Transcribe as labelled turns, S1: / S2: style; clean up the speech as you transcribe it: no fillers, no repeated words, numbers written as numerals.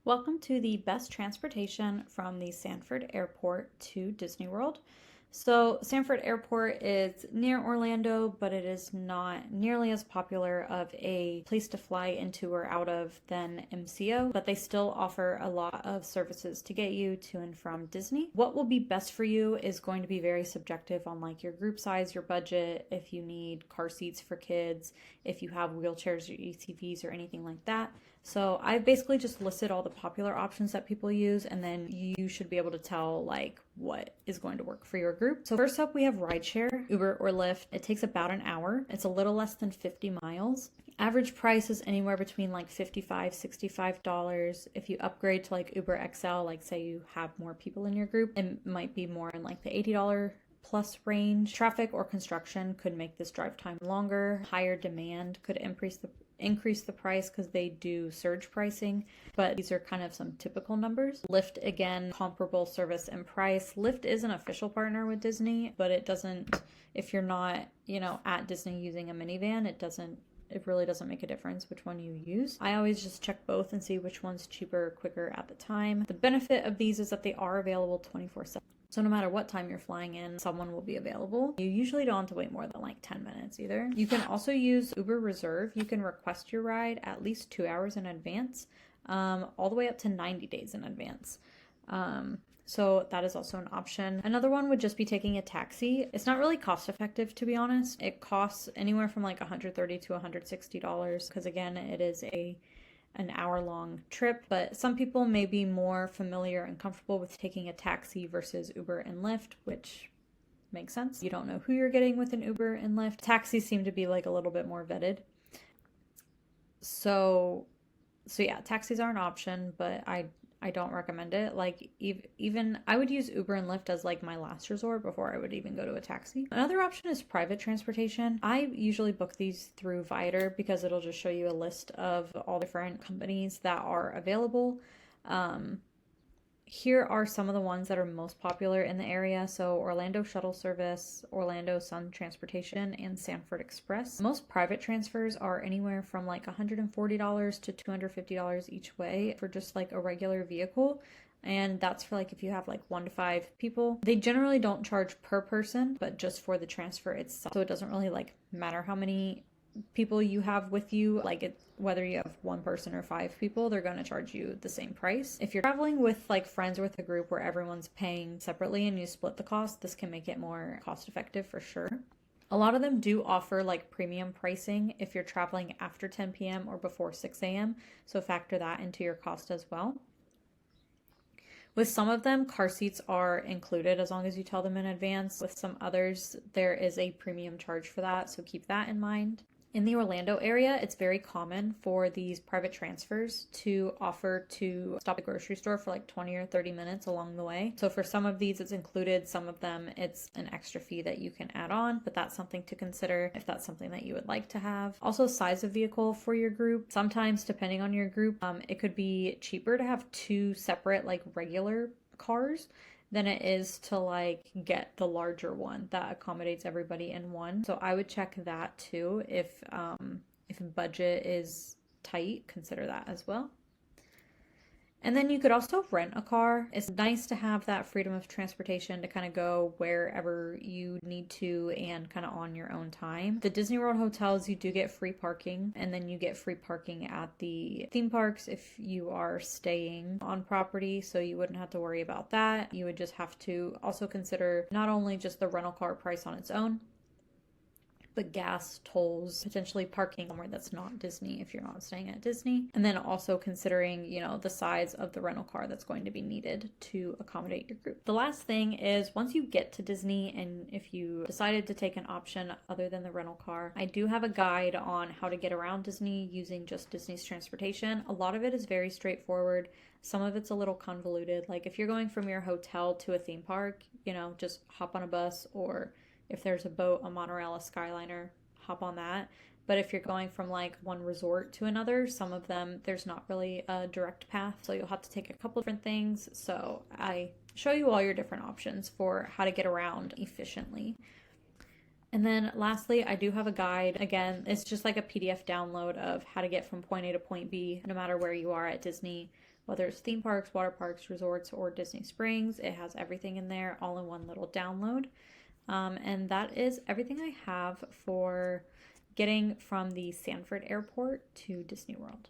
S1: Welcome to the best transportation from the Sanford Airport to Disney World. So, Sanford Airport is near Orlando, but it is not nearly as popular of a place to fly into or out of than MCO, but they still offer a lot of services to get you to and from Disney. What will be best for you is going to be very subjective on like your group size, your budget, if you need car seats for kids, if you have wheelchairs or ATVs or anything like that. So I basically just listed all the popular options that people use, and then you should be able to tell like what is going to work for your group. So first up, we have rideshare, Uber or Lyft. It takes about an hour. It's a little less than 50 miles. Average price is anywhere between like $55, $65. If you upgrade to like Uber XL, like say you have more people in your group, it might be more in like the $80 plus range. Traffic or construction could make this drive time longer. Higher demand could increase the price because they do surge pricing, but these are kind of some typical numbers. Lyft, again, comparable service and price. Lyft is an official partner with Disney, but it doesn't, if you're not, at Disney using a minivan, it really doesn't make a difference which one you use. I always just check both and see which one's cheaper or quicker at the time. The benefit of these is that they are available 24/7. So no matter what time you're flying in, someone will be available. You usually don't have to wait more than like 10 minutes either. You can also use Uber Reserve. You can request your ride at least 2 hours in advance, all the way up to 90 days in advance. So that is also an option. Another one would just be taking a taxi. It's not really cost effective, to be honest. It costs anywhere from like $130 to $160 because again, it is an hour-long trip, but some people may be more familiar and comfortable with taking a taxi versus Uber and Lyft, which makes sense. You don't know who you're getting with an Uber and Lyft. Taxis seem to be like a little bit more vetted. So yeah, taxis are an option, but I don't recommend it. Like even I would use Uber and Lyft as like my last resort before I would even go to a taxi. Another option is private transportation. I usually book these through Viator because it'll just show you a list of all different companies that are available. Here are some of the ones that are most popular in the area. So Orlando Shuttle Service, Orlando Sun Transportation, and Sanford Express. Most private transfers are anywhere from like $140 to $250 each way for just like a regular vehicle. And that's for like if you have like 1 to 5 people. They generally don't charge per person, but just for the transfer itself. So it doesn't really like matter how many people you have with you, whether you have 1 person or 5 people, they're going to charge you the same price. If you're traveling with like friends or with a group where everyone's paying separately and you split the cost, this can make it more cost effective for sure. A lot of them do offer like premium pricing if you're traveling after 10 p.m. or before 6 a.m. So factor that into your cost as well. With some of them, car seats are included as long as you tell them in advance. With some others, there is a premium charge for that, so keep that in mind. In the Orlando area, it's very common for these private transfers to offer to stop at the grocery store for like 20 or 30 minutes along the way. So for some of these, it's included. Some of them, it's an extra fee that you can add on, but that's something to consider if that's something that you would like to have. Also, size of vehicle for your group. Sometimes, depending on your group, it could be cheaper to have 2 separate like regular cars than it is to like get the larger one that accommodates everybody in one. So I would check that too. If budget is tight, consider that as well. And then you could also rent a car. It's nice to have that freedom of transportation to kind of go wherever you need to and kind of on your own time. The Disney World hotels, you do get free parking, and then you get free parking at the theme parks if you are staying on property, so you wouldn't have to worry about that. You would just have to also consider not only just the rental car price on its own, but gas, tolls, potentially parking somewhere that's not Disney if you're not staying at Disney. And then also considering, the size of the rental car that's going to be needed to accommodate your group. The last thing is once you get to Disney and if you decided to take an option other than the rental car, I do have a guide on how to get around Disney using just Disney's transportation. A lot of it is very straightforward. Some of it's a little convoluted. Like if you're going from your hotel to a theme park, just hop on a bus, or if there's a boat, a monorail, a Skyliner, hop on that. But if you're going from like one resort to another, some of them, there's not really a direct path. So you'll have to take a couple different things. So I show you all your different options for how to get around efficiently. And then lastly, I do have a guide. Again, it's just like a PDF download of how to get from point A to point B, no matter where you are at Disney, whether it's theme parks, water parks, resorts, or Disney Springs. It has everything in there all in one little download. And that is everything I have for getting from the Sanford airport to Disney World.